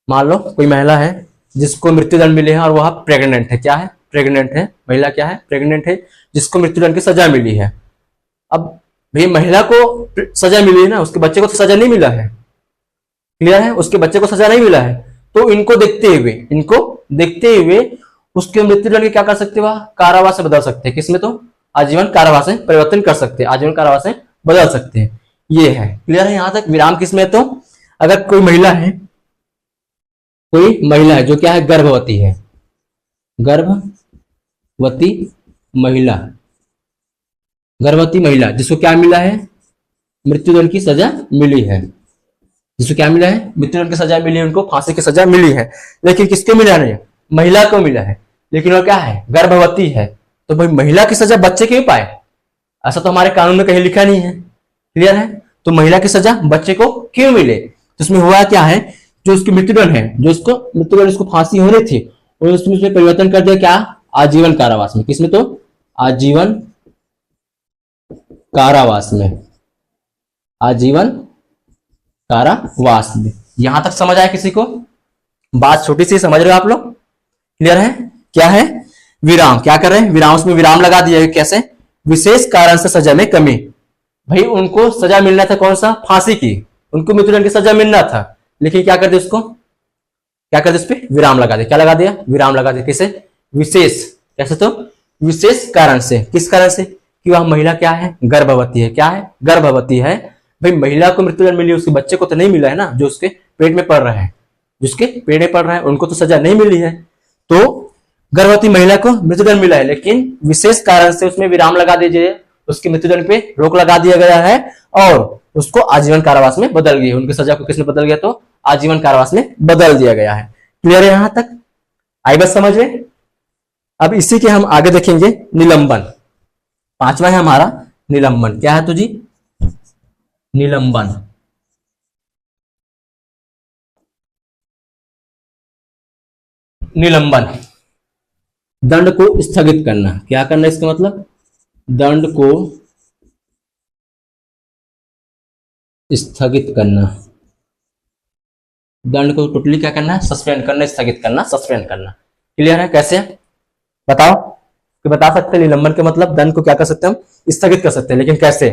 A: मान लो कोई महिला है जिसको मृत्युदंड मिले है और वह प्रेग्नेंट है, क्या है, प्रेग्नेंट है, महिला क्या है, प्रेग्नेंट है, जिसको मृत्युदंड की सजा मिली है। अब भाई महिला को सजा मिली है ना, उसके बच्चे को तो सजा नहीं मिला है, क्लियर है, उसके बच्चे को सजा नहीं मिला है, तो इनको देखते हुए उसके मृत्युदंड के क्या कर सकते हैं, कारावास से बदल सकते हैं, किसमें तो आजीवन कारावास में परिवर्तन कर सकते हैं, आजीवन कारावास में बदल सकते हैं। ये है, क्लियर है यहां तक। विराम किसमें, तो अगर कोई महिला है, कोई महिला है जो क्या है, गर्भवती है, गर्भवती महिला, गर्भवती महिला जिसको क्या मिला है, मृत्युदंड की सजा मिली है, जिसको क्या मिला है, मृत्युदंड की सजा मिली है, उनको फांसी की सजा मिली है, लेकिन किसको मिला नहीं, महिला को मिला है, लेकिन वो क्या है, गर्भवती है, तो भाई महिला की सजा बच्चे क्यों पाए, ऐसा तो हमारे कानून में कहीं लिखा नहीं है, क्लियर है, तो महिला की सजा बच्चे को क्यों मिले, तो उसमें हुआ क्या है, जो उसकी मृत्युदंड है, जो उसको मृत्युदंड, उसको फांसी होनी थी, और उसमें परिवर्तन कर दिया क्या, आजीवन कारावास में। किसमें? तो आजीवन कारावास में, आजीवन कारावास में। यहां तक समझ आया किसी को? बात छोटी सी समझ रहे हो आप लोग? क्लियर है? क्या है? विराम। क्या कर रहे हैं? विराम। उसमें विराम लगा दिया है। कैसे? विशेष कारण से सजा में कमी। भाई उनको सजा मिलना था कौन सा? फांसी की। उनको मृत्युदंड की सजा मिलना था, लेकिन क्या कर दिया उसको? क्या कर दिया? उस पर विराम लगा दिया। क्या लगा दिया? विराम लगा दिया। किसे? विशेष। कैसे? तो विशेष कारण से। किस कारण से? कि वह महिला क्या है? गर्भवती है। क्या है? गर्भवती है। भाई महिला को मृत्युदंड मिली, उसके बच्चे को तो नहीं मिला है ना, जो उसके पेट में पड़ रहा है, जिसके पेट में पड़ रहा है उनको तो सजा नहीं मिली है। तो गर्भवती महिला को मृत्युदंड मिला है, लेकिन विशेष कारण से उसमें विराम लगा दीजिए, उसके मृत्युदंड पे रोक लगा दिया गया है और उसको आजीवन कारावास में बदल गई। उनकी सजा को किसने बदल गया? तो आजीवन कारावास में बदल दिया गया है। क्लियर है यहां तक? आई बस समझ में? अब इसी के हम आगे देखेंगे निलंबन। पांचवा है हमारा निलंबन। क्या है तो जी? निलंबन। निलंबन, दंड को स्थगित करना। क्या करना इसका मतलब? दंड को स्थगित करना। दंड को टोटली क्या करना है? सस्पेंड करना, स्थगित करना, सस्पेंड करना। क्लियर है? कैसे बताओ? कि बता सकते हैं निलंबन के मतलब दंड को क्या कर सकते हैं हम? स्थगित कर सकते हैं, लेकिन कैसे?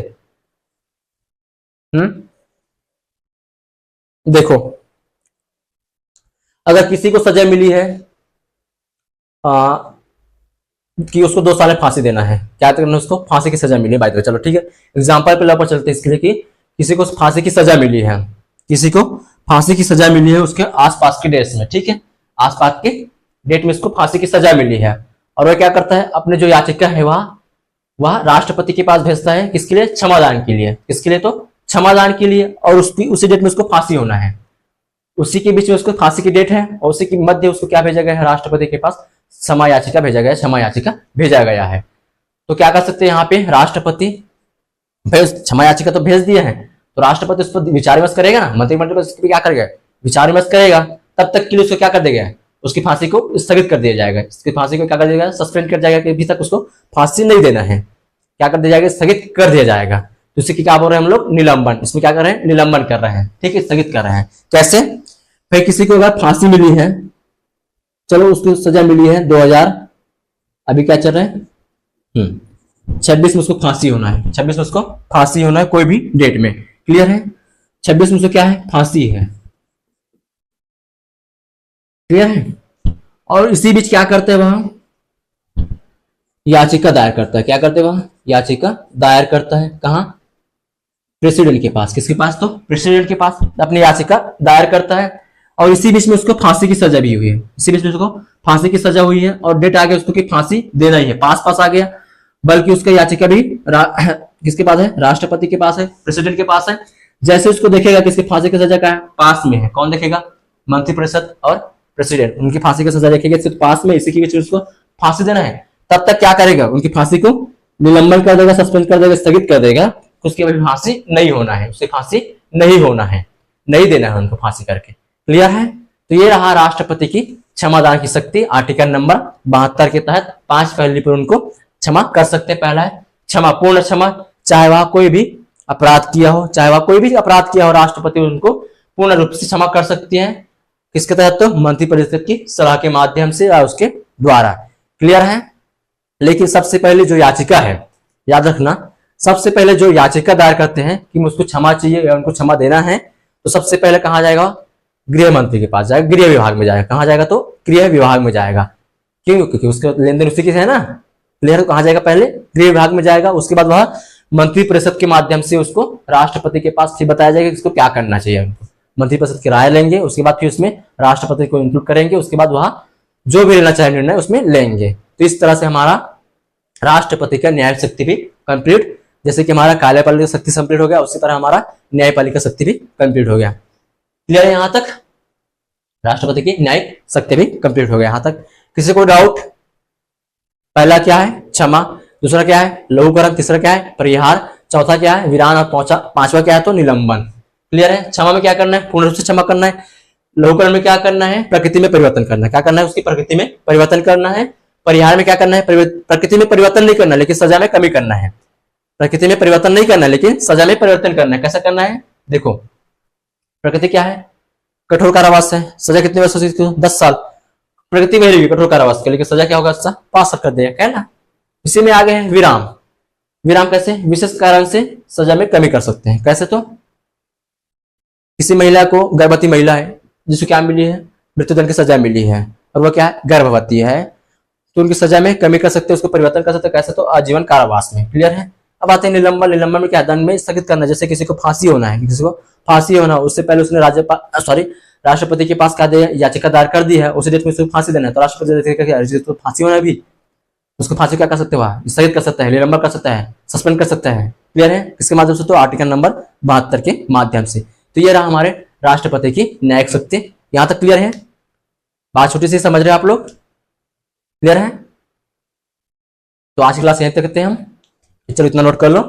A: देखो, अगर किसी को सजा मिली है कि उसको 2 साल में फांसी देना है, क्या करना है? उसको फांसी की सजा मिली है। बाय द वे चलो ठीक है, एग्जांपल पे पर चलते हैं इसके लिए कि किसी को फांसी की सजा मिली है, किसी को फांसी की सजा मिली है उसके आसपास के देश में, ठीक है, आसपास के डेट में उसको फांसी की सजा मिली है, और वह क्या करता है? अपने जो याचिका है वह राष्ट्रपति के पास भेजता है। किसके लिए? क्षमादान के लिए। किसके लिए? तो क्षमादान के लिए। और उसकी उसी डेट में उसको फांसी होना है, उसी के बीच में उसको फांसी की डेट है, और उसी के मध्य उसको क्या भेजा गया है? राष्ट्रपति के पास क्षमा याचिका भेजा गया है, क्षमा याचिका भेजा गया है। तो क्या कर सकते हैं यहाँ पे? राष्ट्रपति क्षमा याचिका तो भेज दिया है, तो राष्ट्रपति उस पर विचार विमर्श करेगा ना, मंत्रिमंडल पर क्या करेगा? विचार विमर्श करेगा। तब तक के लिए उसको क्या कर देगा? उसकी फांसी को स्थगित कर दिया जाएगा। इसकी फांसी को क्या कर दिया जाएगा? सस्पेंड कर जाएगा कि अभी तक उसको फांसी नहीं देना है। क्या कर दिया जाएगा? स्थगित कर दिया जाएगा। तो इसी की क्या बोल रहे हैं हम लोग? निलंबन। इसमें क्या कर रहे हैं? निलंबन कर रहे हैं, ठीक है, स्थगित कर रहे हैं। कैसे? फिर किसी को अगर फांसी मिली है, चलो उसको सजा मिली है 2000, अभी क्या चल रहा है? 26 में उसको फांसी होना है, 26 में उसको फांसी होना है, कोई भी डेट में। क्लियर है? 26 में उसको क्या है? फांसी है। क्लियर है? और इसी बीच क्या करते हैं? वहां याचिका दायर करता है। क्या करते हैं? वहां याचिका दायर करता है। कहां? प्रेसिडेंट के पास। किसके पास? तो प्रेसिडेंट के पास अपनी याचिका दायर करता है। और इसी बीच में उसको फांसी की सजा भी हुई है, इसी बीच में उसको फांसी की सजा हुई है, और डेट आ गया उसको कि फांसी देना ही है, पास आ गया। बल्कि उसका याचिका भी किसके पास है? राष्ट्रपति के पास है, प्रेसिडेंट के पास है। जैसे उसको देखेगा कि इसकी फांसी की सजा का पास में है, कौन देखेगा? मंत्रिपरिषद और प्रेसिडेंट, उनकी फांसी की सजा देखेगा, सिर्फ पास में, इसी के बीच में उसको फांसी देना है। तब तक क्या करेगा? उनकी फांसी को निलंबन कर देगा, सस्पेंड कर देगा, स्थगित कर देगा। उसकी अभी फांसी नहीं होना है, उसकी फांसी नहीं होना है, नहीं देना है उनको फांसी करके। क्लियर है? तो ये रहा राष्ट्रपति की क्षमादान की शक्ति। आर्टिकल नंबर 72 के तहत 5 पहलू पर उनको क्षमा कर सकते हैं। पहला है क्षमा, पूर्ण क्षमा, चाहे वह कोई भी अपराध किया हो, चाहे वह कोई भी अपराध किया हो, राष्ट्रपति उनको पूर्ण रूप से क्षमा कर सकती है। किसके तहत? तो मंत्रिपरिषद की सलाह के माध्यम से या उसके द्वारा। क्लियर है? लेकिन सबसे पहले जो याचिका है, याद रखना, सबसे पहले जो याचिका दायर करते हैं कि मुझको क्षमा चाहिए या उनको क्षमा देना है, तो सबसे पहले कहा जाएगा? गृह मंत्री के पास जाएगा, गृह विभाग में जाएगा। कहां जाएगा? तो गृह विभाग में जाएगा। क्यों? क्योंकि उसका लेन देन उसी के है ना। क्लियर? कहां जाएगा? पहले गृह विभाग में जाएगा। उसके बाद वह मंत्रिपरिषद के माध्यम से उसको राष्ट्रपति के पास फिर बताया जाएगा कि इसको क्या करना चाहिए। उनको मंत्रिपरिषद की राय लेंगे, उसके बाद फिर उसमें राष्ट्रपति को इंक्लूड करेंगे, उसके बाद वह जो भी लेना चाहे निर्णय उसमें लेंगे। तो इस तरह से हमारा राष्ट्रपति का न्यायिक शक्ति भी कंप्लीट, जैसे कि हमारा कार्यपालिका शक्ति कंप्लीट हो गया, उसी तरह हमारा न्यायपालिका शक्ति भी कंप्लीट हो गया। क्लियर है? यहां तक राष्ट्रपति की न्यायिक शक्ति भी कंप्लीट हो गया। यहां तक किसी को डाउट? पहला क्या है? क्षमा, दूसरा क्या है? लघुकरण, तीसरा क्या है? परिहार, चौथा क्या है? विरान, और पांचवा क्या है? तो निलंबन। क्लियर है? क्षमा में क्या करना है? पूर्ण रूप से क्षमा करना है। लघुकरण में क्या करना है? प्रकृति में परिवर्तन करना है। क्या करना है? उसकी प्रकृति में परिवर्तन करना है। परिहार में क्या करना है, प्रकृति में परिवर्तन नहीं करना लेकिन सजा में कमी करना है। प्रकृति में परिवर्तन नहीं करना लेकिन सजा में परिवर्तन करना है। कैसा करना है, देखो प्रकृति क्या है, कठोर कारावास है, सजा कितने वर्ष हो सकती है, 10 साल। प्रकृति में रहेगी कठोर कारावास के, लेकिन सजा क्या होगा, 5 साल कर देगा, क्या ना। इसी में आगे है विराम। विराम कैसे, विशेष कारण से सजा में कमी कर सकते हैं। कैसे, तो किसी महिला को, गर्भवती महिला है जिसको क्या मिली है, मृत्युदंड की सजा मिली है और वह क्या है, गर्भवती है, तो उनकी सजा में कमी कर सकते हैं, उसको परिवर्तन कर सकते हैं। कैसे, तो आजीवन कारावास में। क्लियर है। अब आते हैं निलंबन। निलंबन में क्या, दंड में स्थगित करना। जैसे किसी को फांसी होना है, किसी को फांसी होना, उससे पहले उसने राष्ट्रपति के पास क्या दिया, याचिका दायर कर दी है, उसी डेट में उसको फांसी देना है, तो राष्ट्रपति तो फांसी होना है भी, उसको फांसी क्या कर सकते हो, स्थगित कर सकता है, निलंबन कर सकता है, सस्पेंड कर सकता है। क्लियर है। किसके माध्यम से, तो आर्टिकल नंबर 72 के माध्यम से। तो ये रहा हमारे राष्ट्रपति की न्यायिक शक्ति। यहां तक क्लियर है, बात छोटी सी समझ रहे हैं आप लोग, क्लियर है। तो आज की क्लास यहीं तक करते हैं हम, चलो इतना नोट कर लो।